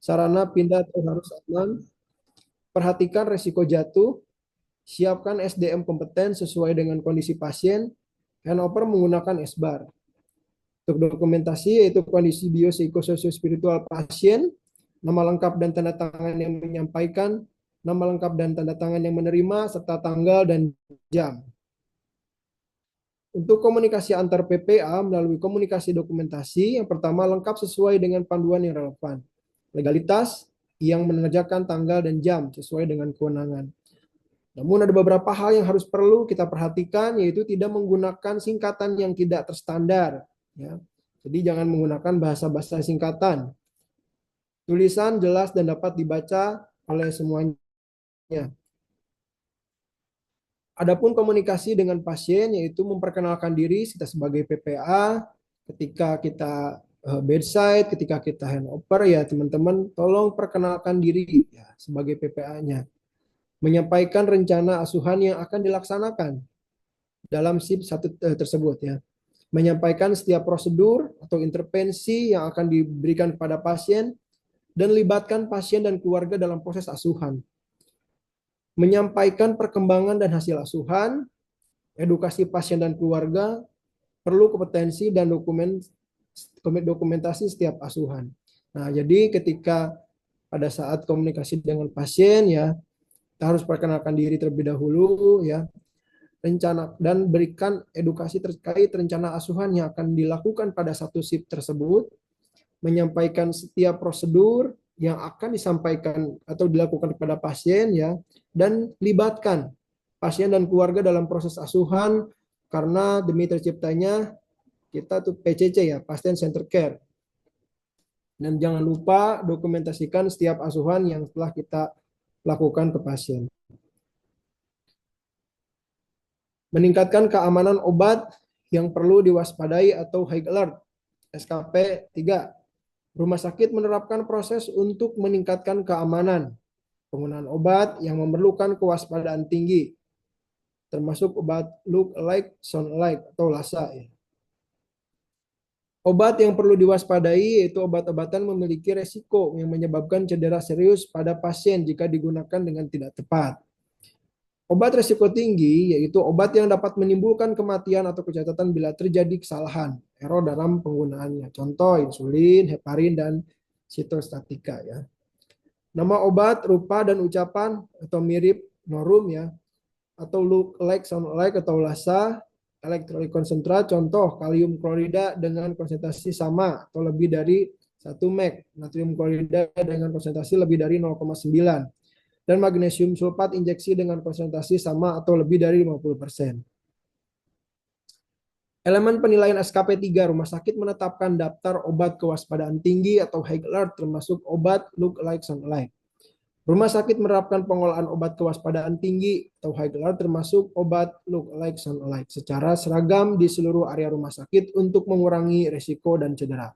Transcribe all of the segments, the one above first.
sarana pindah atau harus aman, perhatikan resiko jatuh, siapkan SDM kompeten sesuai dengan kondisi pasien, handover menggunakan SBAR. Untuk dokumentasi yaitu kondisi biopsikososio-spiritual pasien, nama lengkap dan tanda tangan yang menyampaikan, nama lengkap dan tanda tangan yang menerima, serta tanggal dan jam. Untuk komunikasi antar PPA melalui komunikasi dokumentasi, yang pertama lengkap sesuai dengan panduan yang relevan. Legalitas yang mengerjakan tanggal dan jam sesuai dengan kewenangan. Namun ada beberapa hal yang harus perlu kita perhatikan, yaitu tidak menggunakan singkatan yang tidak terstandar. Ya. Jadi jangan menggunakan bahasa-bahasa singkatan. Tulisan jelas dan dapat dibaca oleh semuanya. Adapun komunikasi dengan pasien yaitu memperkenalkan diri kita sebagai PPA, ketika kita bedside, ketika kita handover ya teman-teman tolong perkenalkan diri ya sebagai PPA-nya. Menyampaikan rencana asuhan yang akan dilaksanakan dalam SIP satu tersebut ya. Menyampaikan setiap prosedur atau intervensi yang akan diberikan kepada pasien dan libatkan pasien dan keluarga dalam proses asuhan. Menyampaikan perkembangan dan hasil asuhan, edukasi pasien dan keluarga, perlu kompetensi dan dokumentasi setiap asuhan. Nah, jadi ketika pada saat komunikasi dengan pasien ya, kita harus perkenalkan diri terlebih dahulu ya, rencana dan berikan edukasi terkait rencana asuhan yang akan dilakukan pada satu SIP tersebut, menyampaikan setiap prosedur yang akan disampaikan atau dilakukan kepada pasien ya, dan libatkan pasien dan keluarga dalam proses asuhan karena demi terciptanya kita tuh PCC ya, Patient Center Care. Dan jangan lupa dokumentasikan setiap asuhan yang telah kita lakukan ke pasien. Meningkatkan keamanan obat yang perlu diwaspadai atau high alert. SKP 3. Rumah sakit menerapkan proses untuk meningkatkan keamanan penggunaan obat yang memerlukan kewaspadaan tinggi, termasuk obat look alike, sound alike atau LASA. Obat yang perlu diwaspadai yaitu obat-obatan memiliki resiko yang menyebabkan cedera serius pada pasien jika digunakan dengan tidak tepat. Obat resiko tinggi yaitu obat yang dapat menimbulkan kematian atau kecacatan bila terjadi kesalahan, error dalam penggunaannya. Contoh insulin, heparin, dan sitostatika ya. Nama obat, rupa, dan ucapan atau mirip norum ya, atau look like, sound like, atau LASA, elektrolit konsentrat, contoh kalium klorida dengan konsentrasi sama atau lebih dari 1 mg, natrium klorida dengan konsentrasi lebih dari 0,9, dan magnesium sulfat injeksi dengan konsentrasi sama atau lebih dari 50%. Elemen penilaian SKP 3, rumah sakit menetapkan daftar obat kewaspadaan tinggi atau high alert termasuk obat look alike, sound alike. Rumah sakit menerapkan pengolahan obat kewaspadaan tinggi atau high alert termasuk obat look alike, sound alike secara seragam di seluruh area rumah sakit untuk mengurangi risiko dan cedera.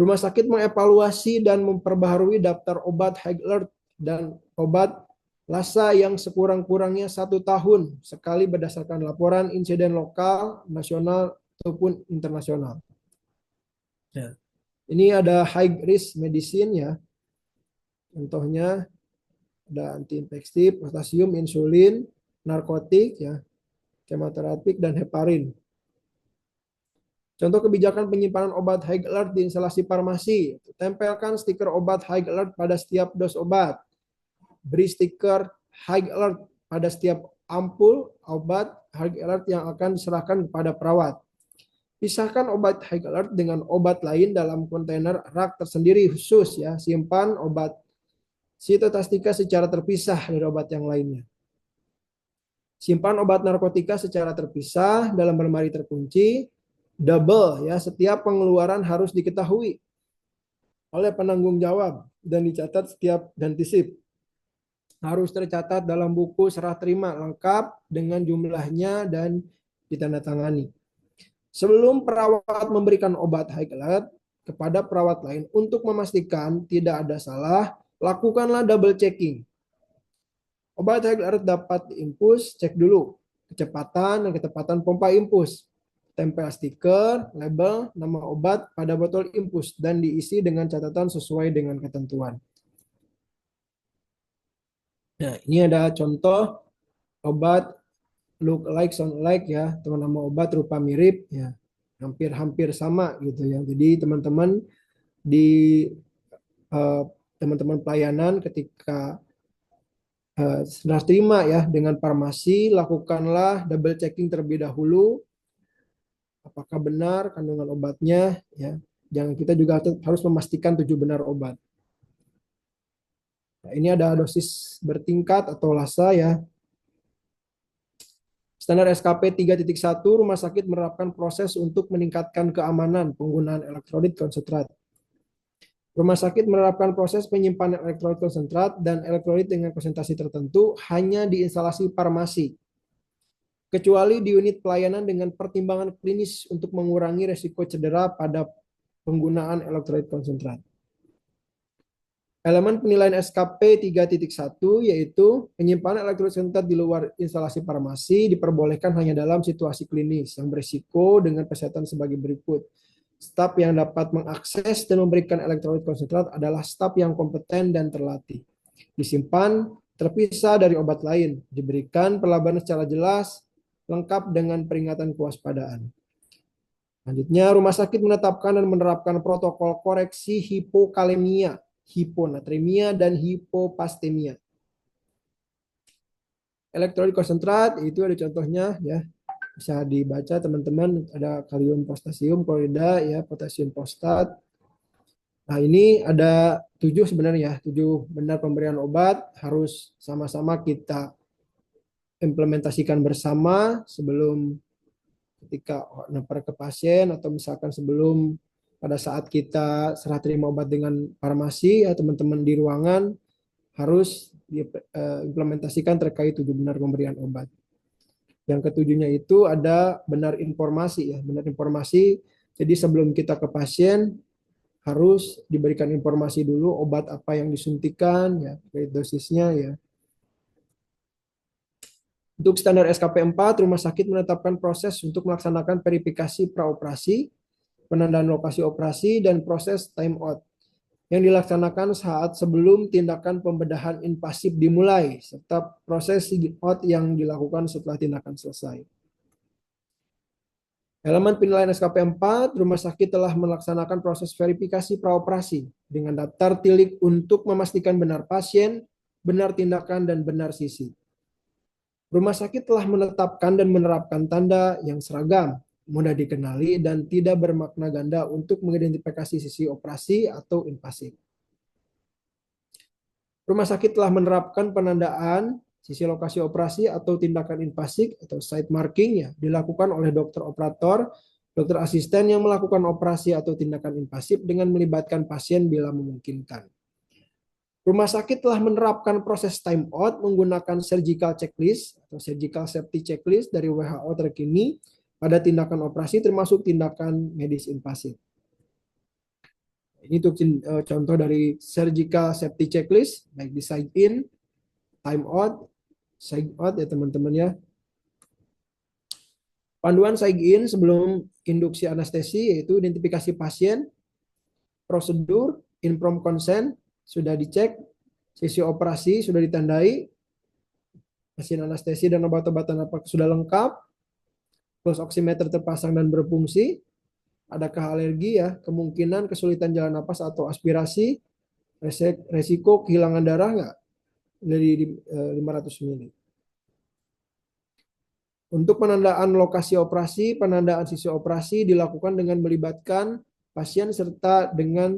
Rumah sakit mengevaluasi dan memperbaharui daftar obat high alert dan obat LASA yang sekurang-kurangnya 1 tahun sekali berdasarkan laporan insiden lokal, nasional, ataupun internasional. Ya. Ini ada high risk medicine ya. Contohnya ada antiinfektif, potasium, insulin, narkotik ya, kemoterapik, dan heparin. Contoh kebijakan penyimpanan obat high alert di instalasi farmasi. Tempelkan stiker obat high alert pada setiap dos obat. Beri stiker high alert pada setiap ampul obat high alert yang akan diserahkan kepada perawat. Pisahkan obat high alert dengan obat lain dalam kontainer rak tersendiri khusus ya. Simpan obat sitotastika secara terpisah dari obat yang lainnya. Simpan obat narkotika secara terpisah dalam lemari terkunci. Double ya, setiap pengeluaran harus diketahui oleh penanggung jawab dan dicatat setiap ganti sip. Harus tercatat dalam buku serah terima lengkap dengan jumlahnya dan ditandatangani. Sebelum perawat memberikan obat high alert kepada perawat lain untuk memastikan tidak ada salah, lakukanlah double checking. Obat high alert dapat diinfus, cek dulu kecepatan dan ketepatan pompa infus. tempel stiker, label, nama obat pada botol infus dan diisi dengan catatan sesuai dengan ketentuan. Nah, ini ada contoh obat look like, sound like ya, atau nama obat rupa mirip ya, hampir-hampir sama gitu ya. Jadi teman-teman di eh, teman-teman pelayanan ketika serah terima ya dengan farmasi, lakukanlah double checking terlebih dahulu apakah benar kandungan obatnya ya. Jangan kita juga harus memastikan tujuh benar obat. Nah, ini ada dosis bertingkat atau LASA ya. Standar SKP 3.1 rumah sakit menerapkan proses untuk meningkatkan keamanan penggunaan elektrolit konsentrat. Rumah sakit menerapkan proses penyimpanan elektrolit konsentrat dan elektrolit dengan konsentrasi tertentu hanya di instalasi farmasi, kecuali di unit pelayanan dengan pertimbangan klinis untuk mengurangi resiko cedera pada penggunaan elektrolit konsentrat. Elemen penilaian SKP 3.1 yaitu penyimpanan elektrolit konsentrat di luar instalasi farmasi diperbolehkan hanya dalam situasi klinis yang berisiko dengan kesehatan sebagai berikut. Staf yang dapat mengakses dan memberikan elektrolit konsentrat adalah staf yang kompeten dan terlatih. Disimpan terpisah dari obat lain, diberikan pelabelan secara jelas, lengkap dengan peringatan kewaspadaan. Selanjutnya, rumah sakit menetapkan dan menerapkan protokol koreksi hipokalemia, hiponatremia, dan hipopastemia. Elektrolit konsentrat itu ada contohnya ya. Bisa dibaca teman-teman, ada kalium postasium klorida ya, potasium fosfat. Nah, ini ada 7 sebenarnya, 7 benar pemberian obat harus sama-sama kita implementasikan bersama sebelum ketika nampak ke pasien atau misalkan sebelum pada saat kita serah terima obat dengan farmasi ya teman-teman di ruangan harus diimplementasikan terkait 7 benar pemberian obat. Yang ketujuhnya itu ada benar informasi ya, benar informasi. Jadi sebelum kita ke pasien harus diberikan informasi dulu obat apa yang disuntikan ya, dosisnya ya. Untuk standar SKP 4, rumah sakit menetapkan proses untuk melaksanakan verifikasi praoperasi, penandaan lokasi operasi, dan proses time out yang dilaksanakan saat sebelum tindakan pembedahan invasif dimulai, serta proses sign out yang dilakukan setelah tindakan selesai. Elemen penilaian SKP 4, rumah sakit telah melaksanakan proses verifikasi praoperasi dengan daftar tilik untuk memastikan benar pasien, benar tindakan, dan benar sisi. Rumah sakit telah menetapkan dan menerapkan tanda yang seragam, mudah dikenali, dan tidak bermakna ganda untuk mengidentifikasi sisi operasi atau invasif. Rumah sakit telah menerapkan penandaan sisi lokasi operasi atau tindakan invasif atau site marking ya, dilakukan oleh dokter operator, dokter asisten yang melakukan operasi atau tindakan invasif dengan melibatkan pasien bila memungkinkan. Rumah sakit telah menerapkan proses time out menggunakan surgical checklist atau surgical safety checklist dari WHO terkini pada tindakan operasi termasuk tindakan medis invasif. Ini tuh contoh dari surgical safety checklist, baik di side in, time out, side out ya teman-teman ya. Panduan side in sebelum induksi anestesi yaitu identifikasi pasien, prosedur, informed consent sudah dicek, sesi operasi sudah ditandai, mesin anestesi dan obat-obatan apa sudah lengkap, pulse oximeter terpasang dan berfungsi, adakah alergi ya, kemungkinan kesulitan jalan napas atau aspirasi, resiko kehilangan darah nggak dari 500 ml. Untuk penandaan lokasi operasi, penandaan sisi operasi dilakukan dengan melibatkan pasien serta dengan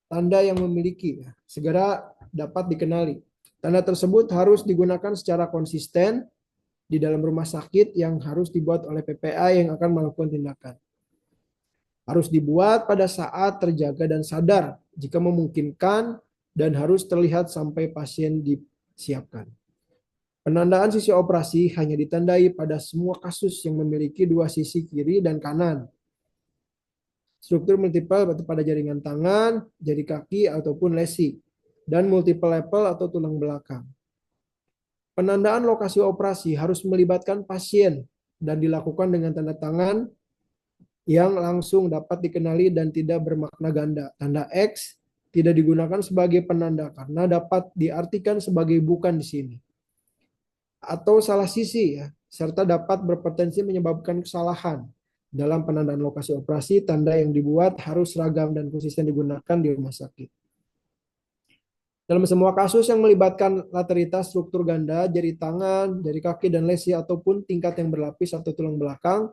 tanda yang memiliki segera dapat dikenali. Tanda tersebut harus digunakan secara konsisten di dalam rumah sakit yang harus dibuat oleh PPA yang akan melakukan tindakan. Harus dibuat pada saat terjaga dan sadar jika memungkinkan dan harus terlihat sampai pasien disiapkan. Penandaan sisi operasi hanya ditandai pada semua kasus yang memiliki dua sisi kiri dan kanan. Struktur multiple pada jaringan tangan, jari kaki, ataupun lesi. Dan multiple level atau tulang belakang. Penandaan lokasi operasi harus melibatkan pasien dan dilakukan dengan tanda tangan yang langsung dapat dikenali dan tidak bermakna ganda. Tanda X tidak digunakan sebagai penanda karena dapat diartikan sebagai bukan di sini. Atau salah sisi ya, serta dapat berpotensi menyebabkan kesalahan. Dalam penandaan lokasi operasi, tanda yang dibuat harus seragam dan konsisten digunakan di rumah sakit. Dalam semua kasus yang melibatkan lateritas struktur ganda, jari tangan, jari kaki, dan lesi ataupun tingkat yang berlapis atau tulang belakang,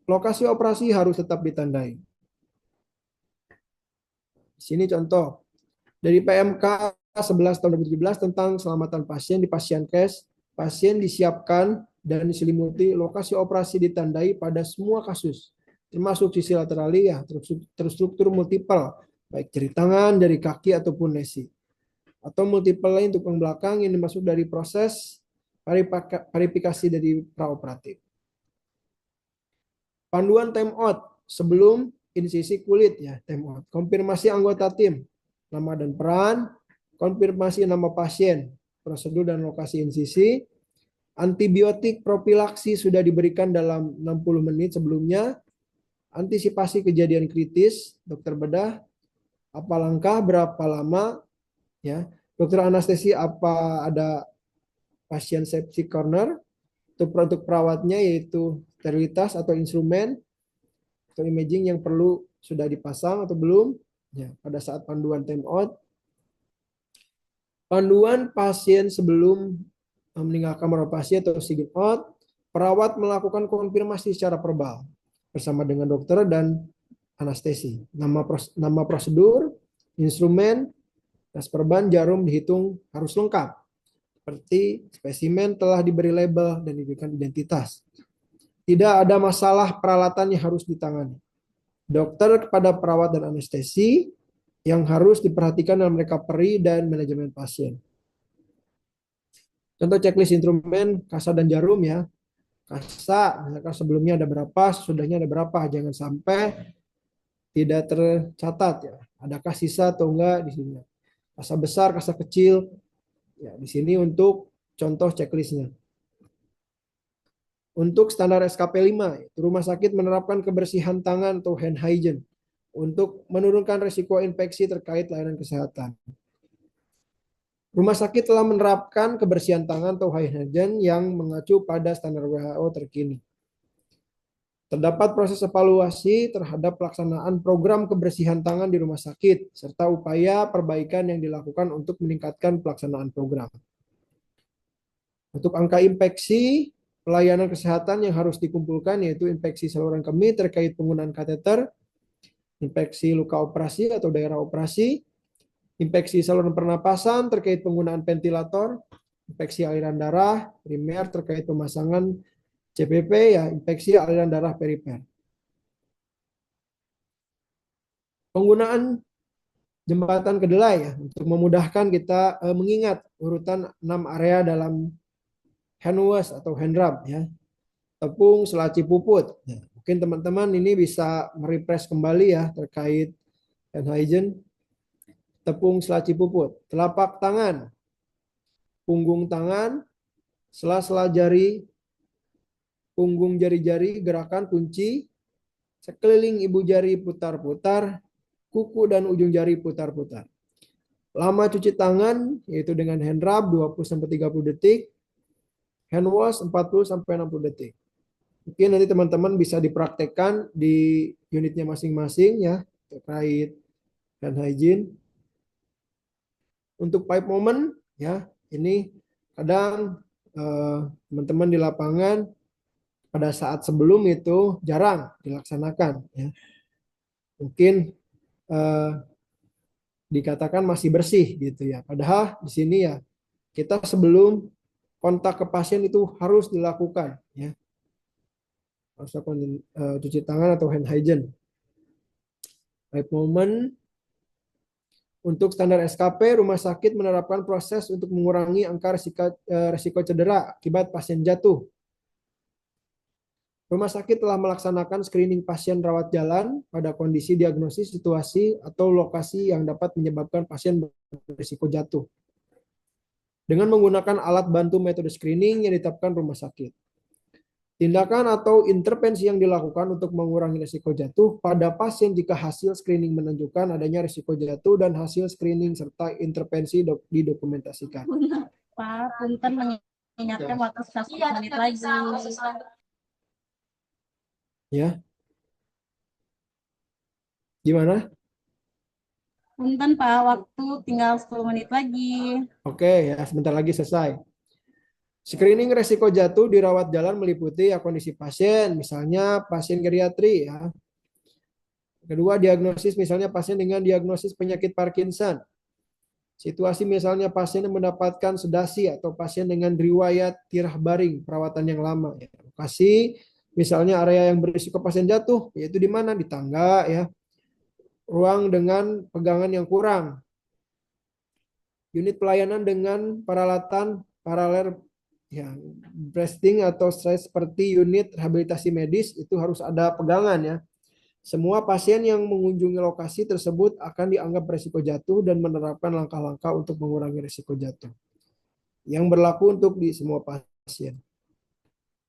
lokasi operasi harus tetap ditandai. Sini contoh dari PMK 11 tahun 2017 tentang keselamatan pasien di Pasienkes, pasien disiapkan dan diselimuti lokasi operasi ditandai pada semua kasus, termasuk sisi lateralia, terstruktur multiple, baik jari tangan, jari kaki, ataupun lesi. Atau multiple lain tulang belakang yang dimaksud dari proses verifikasi dari praoperatif. Panduan timeout sebelum insisi kulit ya, timeout. Konfirmasi anggota tim, nama dan peran, konfirmasi nama pasien, prosedur dan lokasi insisi, antibiotik profilaksi sudah diberikan dalam 60 menit sebelumnya, antisipasi kejadian kritis, dokter bedah, apa langkah, berapa lama, ya. Dokter anestesi apa ada pasien septic corner, untuk perawatnya yaitu sterilitas atau instrumen atau imaging yang perlu sudah dipasang atau belum, ya, pada saat panduan time out. Panduan pasien sebelum meninggalkan kamar operasi atau sign out, perawat melakukan konfirmasi secara verbal bersama dengan dokter dan anestesi. Nama prosedur, instrumen, tes perban, jarum dihitung harus lengkap. Seperti spesimen telah diberi label dan diberikan identitas. Tidak ada masalah peralatan yang harus ditangani. Dokter kepada perawat dan anestesi yang harus diperhatikan dalam recovery dan manajemen pasien. Contoh checklist instrumen, kasa dan jarum ya. Kasa, misalkan sebelumnya ada berapa, sesudahnya ada berapa. Jangan sampai tidak tercatat ya. Adakah sisa atau enggak di sini. Kasa besar, kasa kecil. Ya, di sini untuk contoh checklistnya. Untuk standar SKP 5, rumah sakit menerapkan kebersihan tangan atau hand hygiene untuk menurunkan risiko infeksi terkait layanan kesehatan. Rumah sakit telah menerapkan kebersihan tangan atau hand hygiene yang mengacu pada standar WHO terkini. Terdapat proses evaluasi terhadap pelaksanaan program kebersihan tangan di rumah sakit, serta upaya perbaikan yang dilakukan untuk meningkatkan pelaksanaan program. Untuk angka infeksi, pelayanan kesehatan yang harus dikumpulkan yaitu infeksi saluran kemih terkait penggunaan kateter, infeksi luka operasi atau daerah operasi, infeksi saluran pernapasan terkait penggunaan ventilator, infeksi aliran darah primer terkait pemasangan CPP ya, infeksi aliran darah perifer. Penggunaan jembatan kedelai ya untuk memudahkan kita mengingat urutan 6 area dalam hand wash atau hand rub ya. Tepung, selaci, puput. Ya, mungkin teman-teman ini bisa merefresh kembali ya terkait hand hygiene. Tepung, selaci, puput. Telapak tangan, punggung tangan, sela-sela jari, punggung jari-jari, gerakan kunci, sekeliling ibu jari putar-putar, kuku dan ujung jari putar-putar. Lama cuci tangan yaitu dengan hand rub 20-30 detik, hand wash 40-60 detik. Mungkin nanti teman-teman bisa dipraktekkan di unitnya masing-masing ya terkait hand hygiene. Untuk pipe moment ya ini kadang teman-teman di lapangan pada saat sebelum itu jarang dilaksanakan ya. Mungkin dikatakan masih bersih gitu ya. Padahal di sini ya kita sebelum kontak ke pasien itu harus dilakukan ya. Harus cuci tangan atau hand hygiene. Pipe moment. Untuk standar SKP, rumah sakit menerapkan proses untuk mengurangi angka risiko cedera akibat pasien jatuh. Rumah sakit telah melaksanakan screening pasien rawat jalan pada kondisi diagnosis, situasi, atau lokasi yang dapat menyebabkan pasien berisiko jatuh. Dengan menggunakan alat bantu metode screening yang ditetapkan rumah sakit. Tindakan atau intervensi yang dilakukan untuk mengurangi risiko jatuh pada pasien jika hasil screening menunjukkan adanya risiko jatuh dan hasil screening serta intervensi didokumentasikan. Pak, punten mengingatkan waktu 1 menit lagi. Ya, gimana? Punten Pak, waktu tinggal 10 menit lagi. Oke, ya sebentar lagi selesai. Screening resiko jatuh di rawat jalan meliputi ya kondisi pasien, misalnya pasien geriatri ya. Kedua, diagnosis misalnya pasien dengan diagnosis penyakit Parkinson. Situasi misalnya pasien yang mendapatkan sedasi atau pasien dengan riwayat tirah baring perawatan yang lama. Ya. Lokasi misalnya area yang berisiko pasien jatuh, yaitu di mana? Di tangga ya. Ruang dengan pegangan yang kurang. Unit pelayanan dengan peralatan paralel ya, breasting atau stres seperti unit rehabilitasi medis itu harus ada pegangan ya. Semua pasien yang mengunjungi lokasi tersebut akan dianggap risiko jatuh dan menerapkan langkah-langkah untuk mengurangi risiko jatuh. Yang berlaku untuk di semua pasien.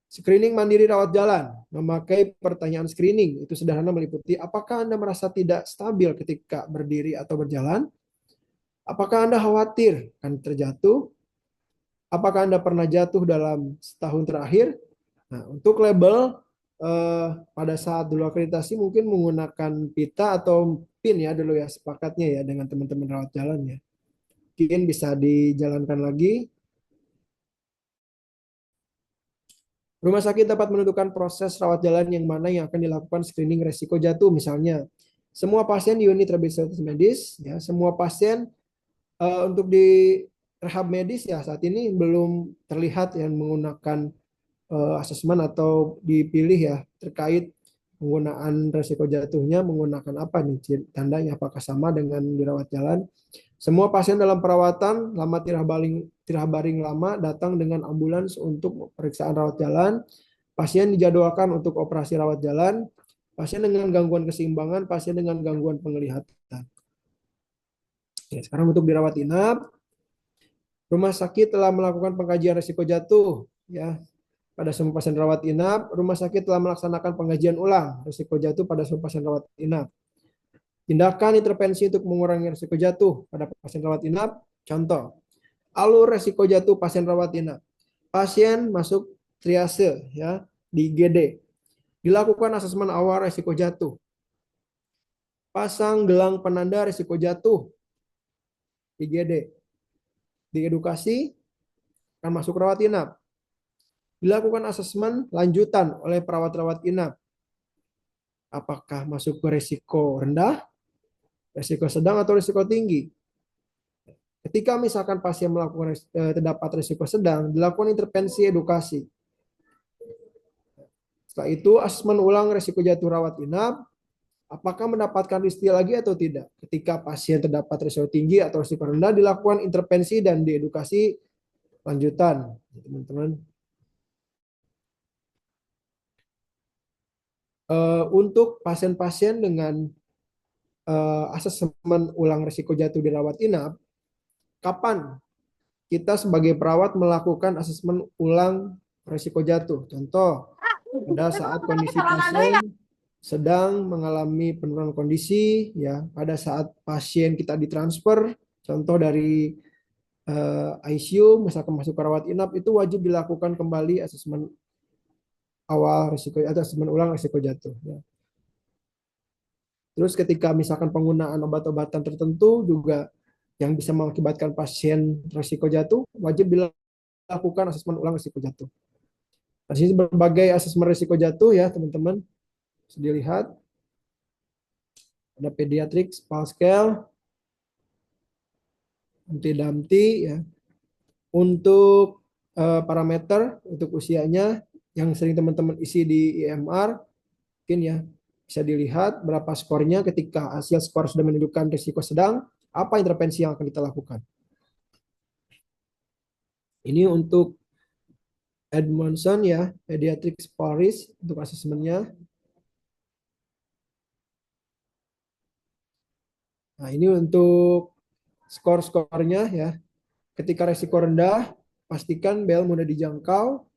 Screening mandiri rawat jalan, memakai pertanyaan screening itu sederhana meliputi apakah Anda merasa tidak stabil ketika berdiri atau berjalan? Apakah Anda khawatir akan terjatuh? Apakah Anda pernah jatuh dalam setahun terakhir? Nah, untuk label pada saat dulu akreditasi mungkin menggunakan pita atau pin ya dulu ya sepakatnya ya dengan teman-teman rawat jalan ya. Mungkin bisa dijalankan lagi. Rumah sakit dapat menentukan proses rawat jalan yang mana yang akan dilakukan screening resiko jatuh. Misalnya, semua pasien di unit rehabilitasi medis, ya, semua pasien untuk di rehab medis ya saat ini belum terlihat yang menggunakan asesmen atau dipilih ya terkait penggunaan resiko jatuhnya menggunakan apa nih tandanya apakah sama dengan dirawat jalan. Semua pasien dalam perawatan lama tirah baring lama datang dengan ambulans untuk pemeriksaan rawat jalan. Pasien dijadwalkan untuk operasi rawat jalan. Pasien dengan gangguan keseimbangan, pasien dengan gangguan penglihatan. Ya, sekarang untuk dirawat inap, rumah sakit telah melakukan pengkajian risiko jatuh. Ya, pada semua pasien rawat inap, rumah sakit telah melaksanakan pengkajian ulang risiko jatuh pada semua pasien rawat inap. Tindakan intervensi untuk mengurangi risiko jatuh pada pasien rawat inap. Contoh, alur risiko jatuh pasien rawat inap. Pasien masuk triase ya di IGD. Dilakukan asesmen awal risiko jatuh. Pasang gelang penanda risiko jatuh IGD. Diedukasi akan masuk rawat inap. Dilakukan asesmen lanjutan oleh perawat-rawat inap. Apakah masuk ke risiko rendah, risiko sedang atau risiko tinggi? Ketika misalkan pasien melakukan terdapat risiko sedang, dilakukan intervensi edukasi. Setelah itu asesmen ulang risiko jatuh rawat inap, apakah mendapatkan istilah lagi atau tidak. Ketika pasien terdapat risiko tinggi atau risiko rendah, dilakukan intervensi dan diedukasi lanjutan, teman-teman. Untuk pasien-pasien dengan asesmen ulang risiko jatuh di rawat inap, kapan kita sebagai perawat melakukan asesmen ulang risiko jatuh? Contoh, pada saat kondisi pasien sedang mengalami penurunan kondisi, ya, pada saat pasien kita ditransfer, contoh dari ICU, misalkan masuk ke rawat inap, itu wajib dilakukan kembali asesmen awal risiko atau asesmen ulang risiko jatuh. Ya. Terus ketika misalkan penggunaan obat-obatan tertentu juga yang bisa mengakibatkan pasien risiko jatuh, wajib dilakukan asesmen ulang risiko jatuh. Nah, di sini berbagai asesmen risiko jatuh ya teman-teman. Bisa dilihat. Ada pediatrics, Pascal, anti-Dumpty ya. Untuk parameter untuk usianya yang sering teman-teman isi di IMR, mungkin ya bisa dilihat berapa skornya ketika hasil skor sudah menunjukkan risiko sedang, apa intervensi yang akan kita lakukan. Ini untuk Edmondson ya, Pediatrics Paris untuk asesmennya. Nah, ini untuk skor-skornya ya. Ketika resiko rendah, pastikan bel mudah dijangkau.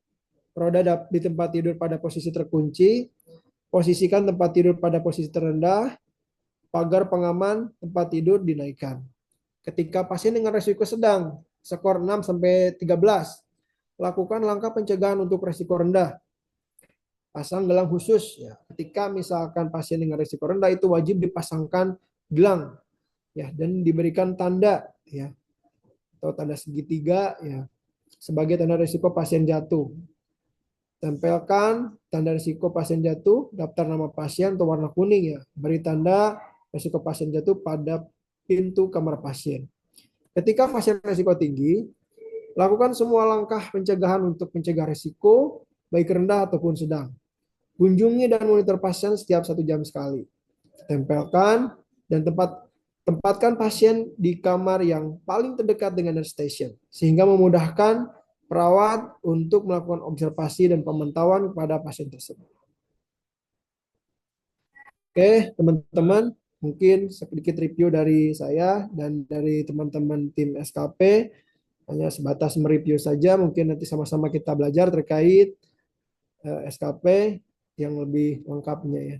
roda di tempat tidur pada posisi terkunci, posisikan tempat tidur pada posisi terendah, pagar pengaman tempat tidur dinaikkan. Ketika pasien dengan resiko sedang, skor 6 sampai 13, lakukan langkah pencegahan untuk resiko rendah. Pasang gelang khusus ya. Ketika misalkan pasien dengan resiko rendah itu wajib dipasangkan gelang ya dan diberikan tanda ya atau tanda segitiga ya sebagai tanda risiko pasien jatuh. Tempelkan tanda risiko pasien jatuh, daftar nama pasien atau warna kuning ya. Beri tanda risiko pasien jatuh pada pintu kamar pasien. Ketika pasien risiko tinggi, lakukan semua langkah pencegahan untuk mencegah risiko baik rendah ataupun sedang. Kunjungi dan monitor pasien setiap 1 jam sekali. Tempelkan dan tempatkan pasien di kamar yang paling terdekat dengan nurse station sehingga memudahkan perawat untuk melakukan observasi dan pemantauan kepada pasien tersebut. Oke, teman-teman, mungkin sedikit review dari saya dan dari teman-teman tim SKP. Hanya sebatas mereview saja, mungkin nanti sama-sama kita belajar terkait SKP yang lebih lengkapnya ya.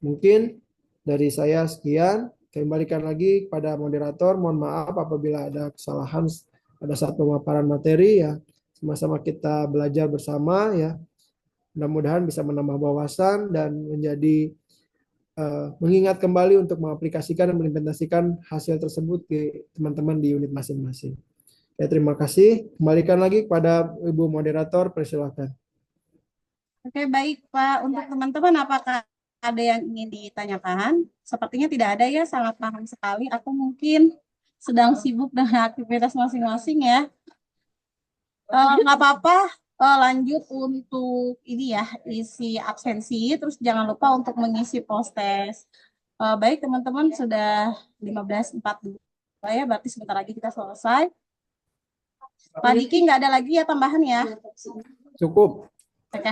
Mungkin dari saya sekian. Kembalikan lagi kepada moderator. Mohon maaf apabila ada kesalahan pada saat pemaparan materi ya. Sama-sama kita belajar bersama ya. Mudah-mudahan bisa menambah wawasan dan menjadi mengingat kembali untuk mengaplikasikan dan mengimplementasikan hasil tersebut di teman-teman di unit masing-masing. Ya, terima kasih. Kembalikan lagi kepada Ibu Moderator, persilakan. Oke, baik Pak. Untuk teman-teman, apakah ada yang ingin ditanyakan? Sepertinya tidak ada ya, sangat paham sekali. Aku mungkin sedang sibuk dengan aktivitas masing-masing ya. Nggak apa-apa, lanjut untuk ini ya, isi absensi, terus jangan lupa untuk mengisi post-test. Baik teman-teman, sudah 15.42 ya, berarti sebentar lagi kita selesai. Pak Diki nggak ada lagi ya tambahan ya? Cukup. Oke.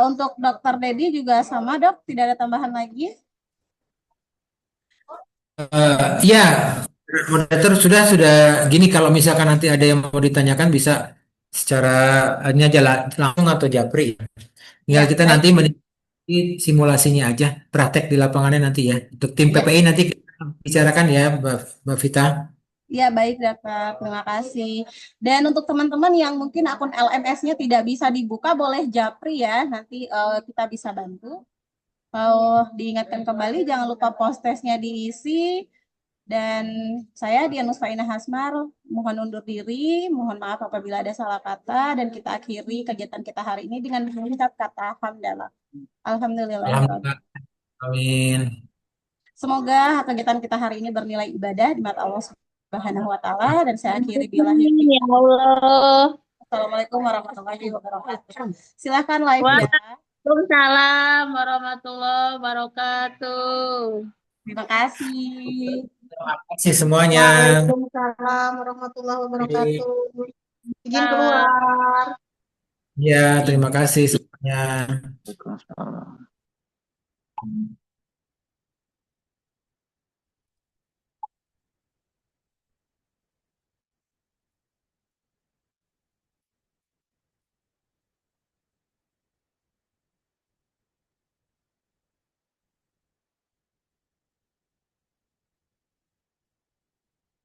Untuk Dokter Dedi juga sama dok, tidak ada tambahan lagi? Ya, moderator sudah gini kalau misalkan nanti ada yang mau ditanyakan bisa secara ini aja langsung atau japri. Tinggal Ya, kita baik. nanti meniti simulasinya aja, praktek di lapangannya nanti ya. Untuk tim Ya, PPI nanti kita bicarakan ya, Mbak Vita. ya baik dokter, terima kasih. Dan untuk teman-teman yang mungkin akun LMS-nya tidak bisa dibuka, boleh japri ya, nanti kita bisa bantu. Diingatkan kembali, jangan lupa post-testnya diisi. Dan saya Dian Nusfaina Hasmar, mohon undur diri, mohon maaf apabila ada salah kata, dan kita akhiri kegiatan kita hari ini dengan mengucap kata hamdalah. Alhamdulillah. Alhamdulillah. Amin. Semoga kegiatan kita hari ini bernilai ibadah di mata Allah Subhanahu wa taala dan saya akhiri billahi Ya Allah. Assalamualaikum warahmatullahi wabarakatuh. Silakan live ya. Waalaikumsalam warahmatullahi wabarakatuh. Terima kasih. Terima kasih semuanya. Waalaikumsalam warahmatullahi wabarakatuh. Izin keluar. Ya, terima kasih semuanya. Waalaikumsalam.